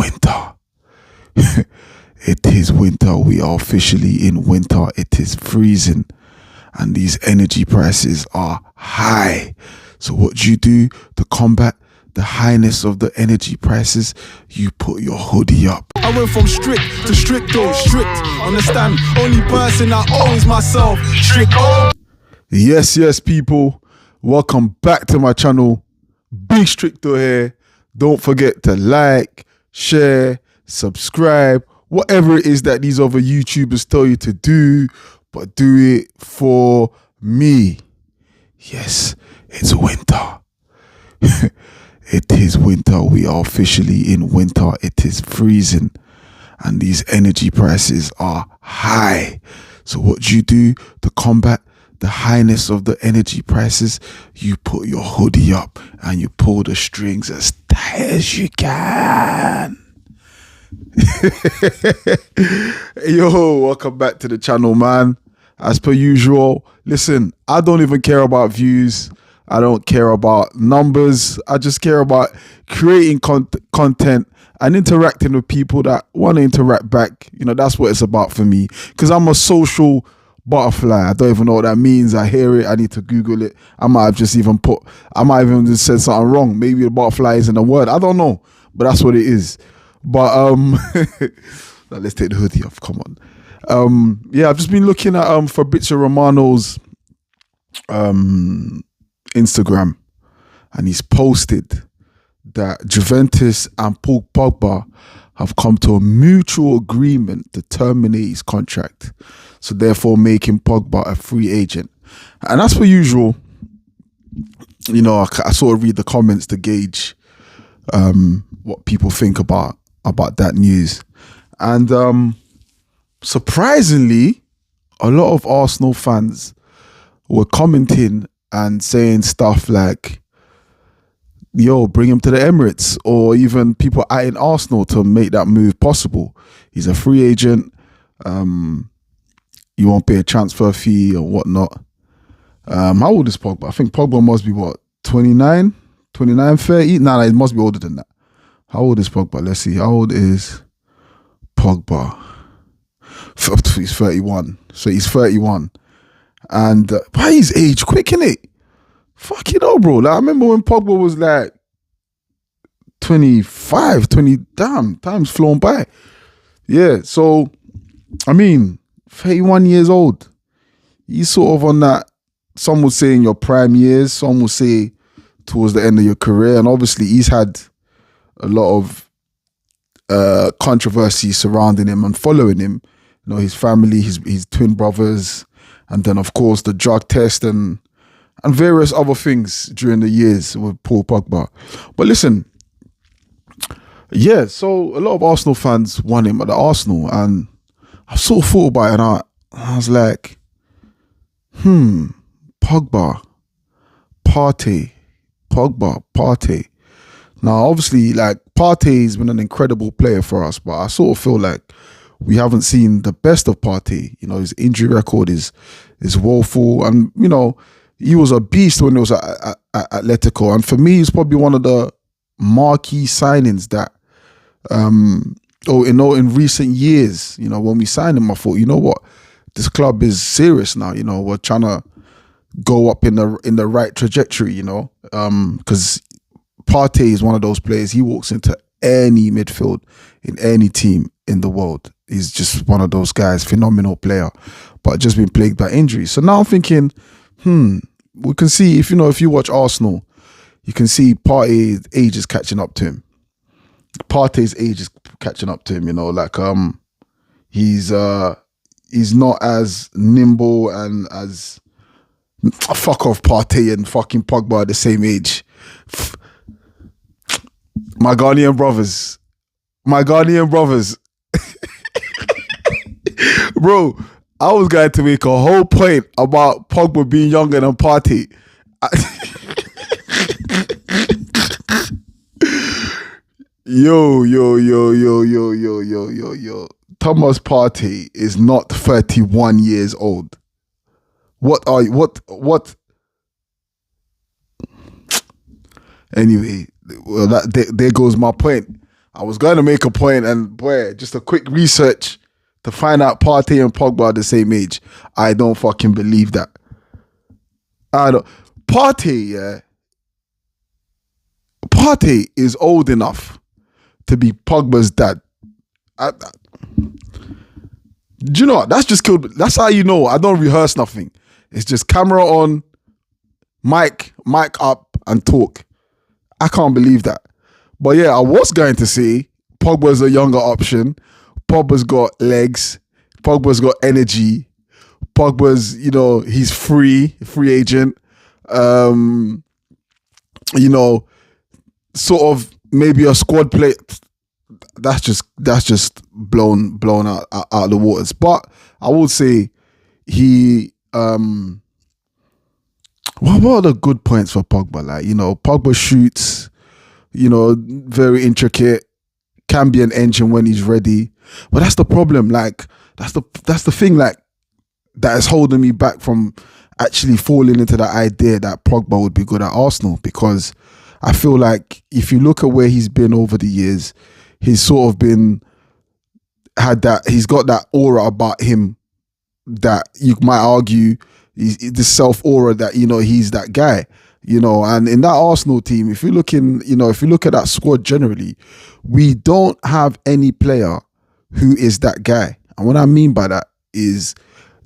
winter. It is winter. We are officially in winter. It is freezing and these energy prices are high. So what do you do to combat the highness of the energy prices? You put your hoodie up. I went from strict to stricto, strict. Understand? Only person I owe is myself. Stricto. Yes, people. Welcome back to my channel. Big Stricto here. Don't forget to like, share, subscribe, whatever it is that these other YouTubers tell you to do, but do it for me. Yes, it's winter. It is winter. We are officially in winter. It is freezing and these energy prices are high. So what do you do to combat the highness of the energy prices? You put your hoodie up and you pull the strings as tight as you can. Yo, welcome back to the channel, man. As per usual, listen, I don't even care about views. I don't care about numbers. I just care about creating content and interacting with people that want to interact back. You know, that's what it's about for me, because I'm a social butterfly. I don't even know what that means. I hear it. I need to Google it. I might have just just said something wrong. Maybe the butterfly isn't a word. I don't know, but that's what it is. But now let's take the hoodie off. Come on. Yeah, I've just been looking at Fabrizio Romano's Instagram, and he's posted that Juventus and Paul Pogba have come to a mutual agreement to terminate his contract, so therefore making Pogba a free agent. And as per usual, you know, I sort of read the comments to gauge what people think about that news. And surprisingly, a lot of Arsenal fans were commenting and saying stuff like, yo, bring him to the Emirates, or even people in Arsenal to make that move possible. He's a free agent. You won't pay a transfer fee or whatnot. How old is Pogba? I think Pogba must be what, 29, 30? Nah, it must be older than that. How old is Pogba? Let's see. How old is Pogba? He's 31. So he's 31. And by his age, quick, innit? Fuck it all, bro. Like, I remember when Pogba was like 25, 20. Damn, time's flown by. Yeah, so, I mean, 31 years old. He's sort of on that, some would say in your prime years, some would say towards the end of your career. And obviously he's had a lot of controversy surrounding him and following him. You know, his family, his twin brothers, and then of course the drug test and various other things during the years with Paul Pogba. But listen, yeah, so a lot of Arsenal fans want him at the Arsenal, and I sort of thought about it, and I was like, Pogba, Partey. Now, obviously, like, Partey's been an incredible player for us, but I sort of feel like we haven't seen the best of Partey. You know, his injury record is woeful, and you know, he was a beast when he was at Atletico, and for me, he's probably one of the marquee signings that, in recent years. You know, when we signed him, I thought, you know what, this club is serious now. You know, we're trying to go up in the right trajectory. You know, because Partey is one of those players. He walks into any midfield in any team in the world. He's just one of those guys, phenomenal player, but just been plagued by injuries. So now I'm thinking, we can see, if you watch Arsenal, you can see Partey's age is catching up to him. Partey's age is catching up to him, you know, like he's not as nimble and as fuck off Partey and fucking Pogba at the same age. My Ghanaian brothers. Bro, I was going to make a whole point about Pogba being younger than Partey. Yo. Thomas Partey is not 31 years old. What are you? What? Anyway, well, there goes my point. I was going to make a point, and boy, just a quick research to find out Partey and Pogba are the same age. I don't fucking believe that. I don't. Partey, yeah. Partey is old enough to be Pogba's dad. Do you know what? That's just killed. That's how you know I don't rehearse nothing. It's just camera on, mic up, and talk. I can't believe that. But yeah, I was going to say Pogba's a younger option. Pogba's got legs. Pogba's got energy. Pogba's, he's free agent. Sort of maybe a squad play. That's just blown out of the waters. But I would say he. What are the good points for Pogba? Like, Pogba shoots. Very intricate. Can be an engine when he's ready. But that's the problem. Like, that's the thing. Like, that is holding me back from actually falling into the idea that Pogba would be good at Arsenal, because I feel like if you look at where he's been over the years, he's sort of he's got that aura about him that you might argue is the self aura that, he's that guy, and in that Arsenal team, if you look at that squad generally, we don't have any player who is that guy. And what I mean by that is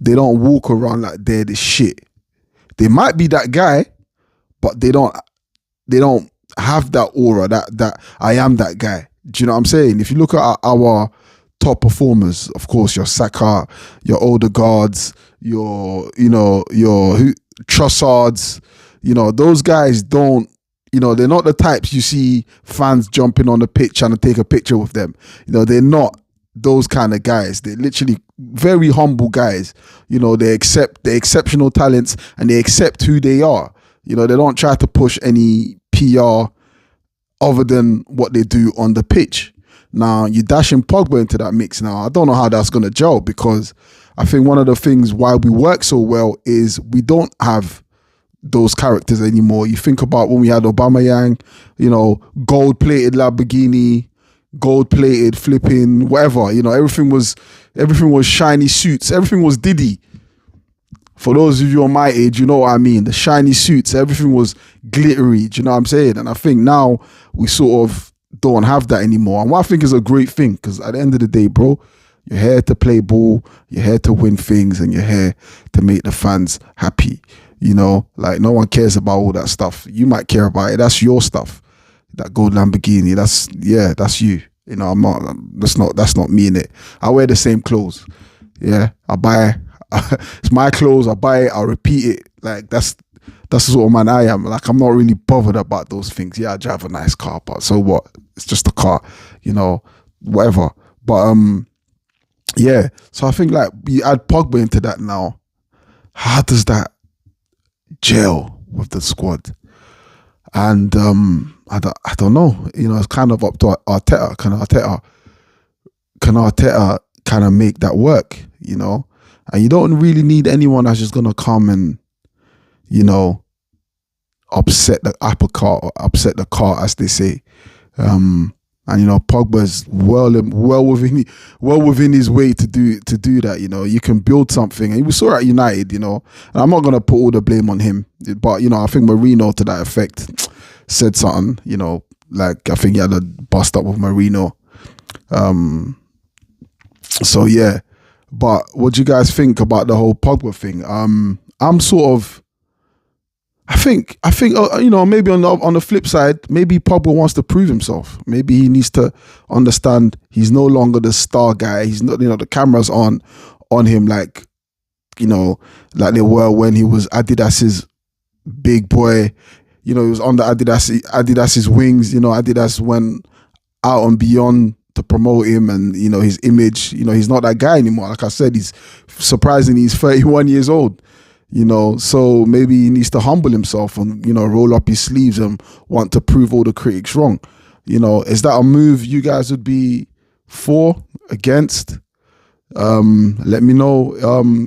they don't walk around like they're the shit. They might be that guy, but they don't have that aura that I am that guy. Do you know what I'm saying? If you look at our top performers, of course, your Saka, your Odegaards, your Trossards, those guys don't, they're not the types you see fans jumping on the pitch trying to take a picture with them. They're not those kind of guys. They're literally very humble guys. They accept the exceptional talents and they accept who they are. They don't try to push any PR other than what they do on the pitch. Now, you dashing Pogba into that mix now. I don't know how that's going to gel, because I think one of the things why we work so well is we don't have those characters anymore. You think about when we had Aubameyang, gold-plated Lamborghini, gold-plated flipping whatever. Everything was shiny suits. Everything was Diddy. For those of you on my age, you know what I mean. The shiny suits, everything was glittery. Do you know what I'm saying? And I think now we sort of don't have that anymore. And what I think is a great thing, because at the end of the day, bro, you're here to play ball, you're here to win things, and you're here to make the fans happy. Like, no one cares about all that stuff. You might care about it. That's your stuff. That gold Lamborghini, that's you. That's not me in it. I wear the same clothes. Yeah, I buy. It's my clothes. I buy it. I repeat it. Like, that's the sort of man I am. Like, I'm not really bothered about those things. Yeah, I drive a nice car, but so what? It's just a car, whatever. But yeah. So I think, like, you add Pogba into that now. How does that gel with the squad? And I don't know. It's kind of up to Arteta. Can Arteta kind of make that work? And you don't really need anyone that's just gonna come and, upset the apple cart or upset the cart, as they say. And Pogba's well within his way to do that. You can build something, and we saw at United. And I'm not gonna put all the blame on him, but I think Mourinho, to that effect, said something. Like, I think he had a bust up with Mourinho. So yeah. But what do you guys think about the whole Pogba thing? I'm sort of, I think maybe on the flip side, maybe Pogba wants to prove himself. Maybe he needs to understand he's no longer the star guy. He's not, the cameras on him like they were when he was Adidas's big boy. He was on the Adidas's wings. Adidas went out and beyond to promote him and, his image. He's not that guy anymore. Like I said, he's 31 years old, so maybe he needs to humble himself and, roll up his sleeves and want to prove all the critics wrong. Is that a move you guys would be for, against? Let me know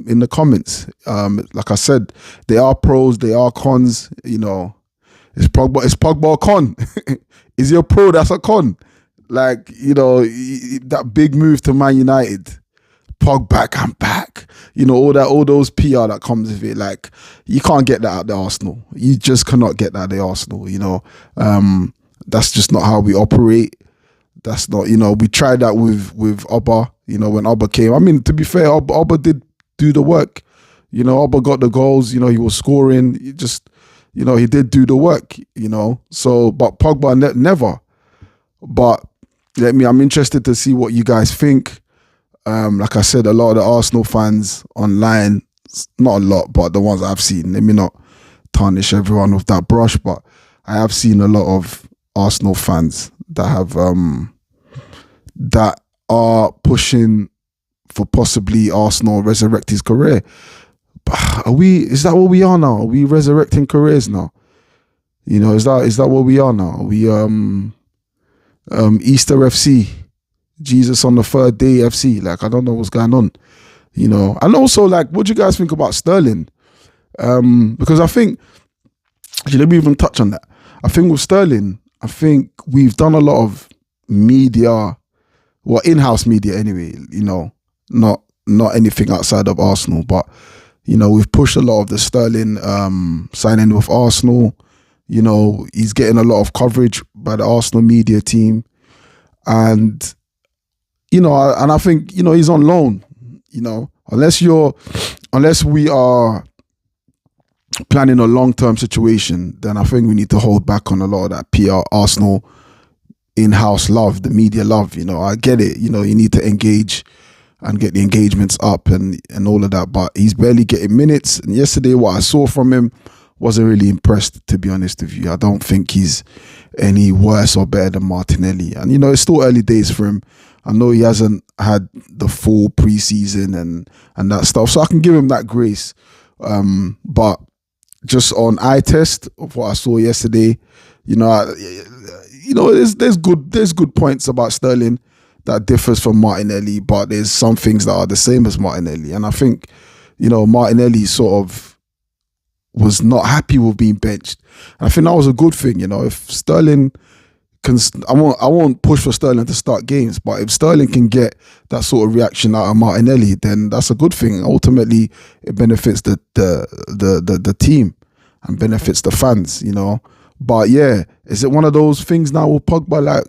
in the comments. Like I said, there are pros, there are cons. Is Pogba a con? Is he a pro that's a con? Like, that big move to Man United, Pogba, I'm back. All those PR that comes with it. Like, you can't get that out the Arsenal. You just cannot get that at the Arsenal. That's just not how we operate. That's not. We tried that with Oba. When Oba came. I mean, to be fair, Oba did do the work. Oba got the goals. He was scoring. He just, he did do the work. So, but Pogba never. But I'm interested to see what you guys think. Like I said, a lot of the Arsenal fans online, not a lot, but the ones I've seen, let me not tarnish everyone with that brush, but I have seen a lot of Arsenal fans that have that are pushing for possibly Arsenal resurrect his career. Is that what we are now? Are we resurrecting careers now? Is that what we are now? Are we Easter FC? Jesus on the third day FC. Like, I don't know what's going on, and also, like, what do you guys think about Sterling? Because I think, actually, let me even touch on that. I think with Sterling, I think we've done a lot of media, well, in-house media anyway, not anything outside of Arsenal, but we've pushed a lot of the Sterling signing with Arsenal. He's getting a lot of coverage by the Arsenal media team, and and I think, he's on loan, unless we are planning a long-term situation, then I think we need to hold back on a lot of that PR Arsenal in-house love, the media love. I get it. You need to engage and get the engagements up and all of that, but he's barely getting minutes. And yesterday, what I saw from him, wasn't really impressed, to be honest with you. I don't think he's any worse or better than Martinelli. And, it's still early days for him. I know he hasn't had the full preseason and that stuff, so I can give him that grace. But just on eye test of what I saw yesterday, there's good points about Sterling that differs from Martinelli, but there's some things that are the same as Martinelli. And I think, Martinelli sort of was not happy with being benched. And I think that was a good thing. If Sterling can, I won't push for Sterling to start games, but if Sterling can get that sort of reaction out of Martinelli, then that's a good thing. Ultimately, it benefits the team and benefits the fans, But yeah, is it one of those things now with Pogba, like,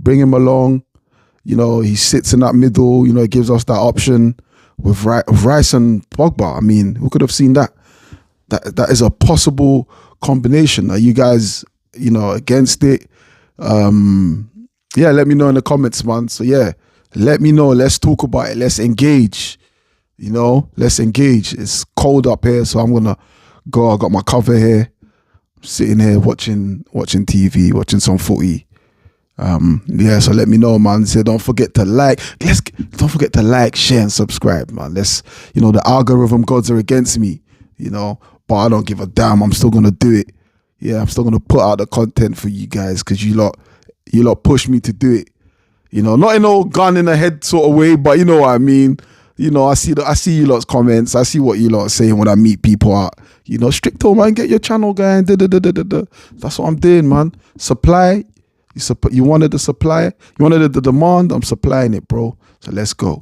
bring him along, he sits in that middle, it gives us that option with Rice and Pogba. I mean, who could have seen that? That is a possible combination. Are you guys, against it? Let me know in the comments, man. So yeah, let me know. Let's talk about it. Let's engage. Let's engage. It's cold up here, so I'm gonna go. I got my cover here, sitting here watching TV, watching some footy. So let me know, man. So don't forget to like. Don't forget to like, share, and subscribe, man. The algorithm gods are against me, but I don't give a damn. I'm still gonna do it. Yeah, I'm still gonna put out the content for you guys because you lot push me to do it. Not in all gun in the head sort of way, but you know what I mean. I see you lot's comments. I see what you lot are saying when I meet people out. Stricto, man, get your channel going. That's what I'm doing, man. Supply. You wanted the supply. You wanted the demand. I'm supplying it, bro. So let's go.